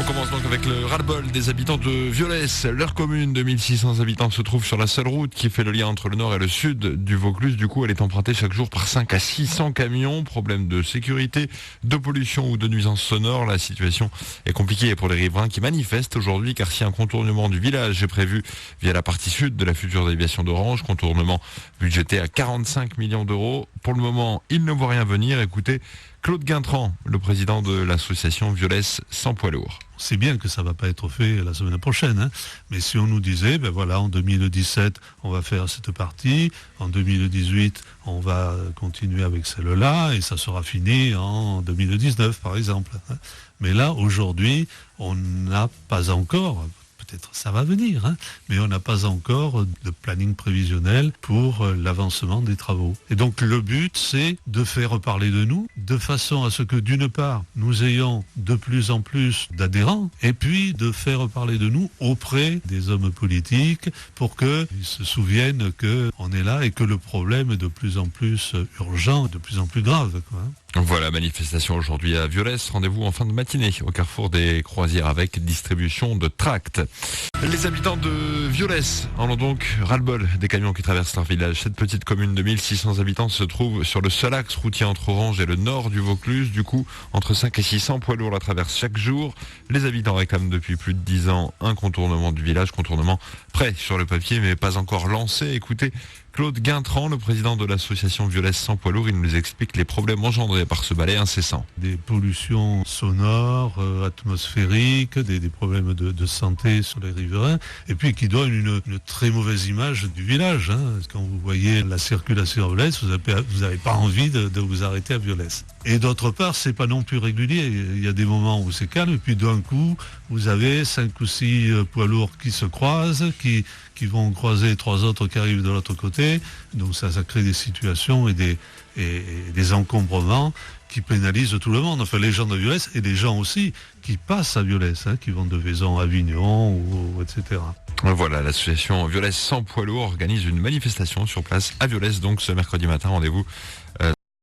On commence donc avec le ras-le-bol des habitants de Violès. Leur commune de 1600 habitants se trouve sur la seule route qui fait le lien entre le nord et le sud du Vaucluse. Du coup, elle est empruntée chaque jour par 5 à 600 camions. Problème de sécurité, de pollution ou de nuisances sonores. La situation est compliquée pour les riverains qui manifestent aujourd'hui car si un contournement du village est prévu via la partie sud de la future déviation d'Orange, contournement budgété à 45 millions d'euros. Pour le moment, il ne voit rien venir. Écoutez Claude Guintran, le président de l'association Violès sans poids lourd. C'est bien que ça ne va pas être fait la semaine prochaine, mais si on nous disait, en 2017, on va faire cette partie, en 2018, on va continuer avec celle-là, et ça sera fini en 2019, par exemple. Mais là, aujourd'hui, on n'a pas encore... Peut-être ça va venir, mais on n'a pas encore de planning prévisionnel pour l'avancement des travaux. Et donc le but, c'est de faire parler de nous, de façon à ce que d'une part, nous ayons de plus en plus d'adhérents, et puis de faire parler de nous auprès des hommes politiques pour qu'ils se souviennent qu'on est là et que le problème est de plus en plus urgent, de plus en plus grave, quoi. Voilà, manifestation aujourd'hui à Violès. Rendez-vous en fin de matinée au carrefour des Croisières avec distribution de tracts. Les habitants de Violès en ont donc ras-le-bol des camions qui traversent leur village. Cette petite commune de 1600 habitants se trouve sur le seul axe routier entre Orange et le nord du Vaucluse. Du coup, entre 5 et 600 poids lourds la traversent chaque jour. Les habitants réclament depuis plus de 10 ans un contournement du village. Contournement prêt sur le papier mais pas encore lancé. Écoutez Claude Guintran, le président de l'association Violès sans poids lourd, il nous explique les problèmes engendrés par ce balai incessant. Des pollutions sonores, atmosphériques, des problèmes de santé sur les riverains, et puis qui donnent une très mauvaise image du village. Quand vous voyez la circulation à Violès, vous n'avez pas envie de vous arrêter à Violès. Et d'autre part, c'est pas non plus régulier. Il y a des moments où c'est calme, et puis d'un coup, vous avez 5 ou 6 poids lourds qui se croisent, qui vont croiser 3 autres qui arrivent de l'autre côté. Donc ça crée des situations et des encombrements qui pénalisent tout le monde. Enfin, les gens de Violès et les gens aussi qui passent à Violès, qui vont de Vaison à Avignon, etc. Voilà, l'association Violès sans poids lourd organise une manifestation sur place à Violès, donc ce mercredi matin. Rendez-vous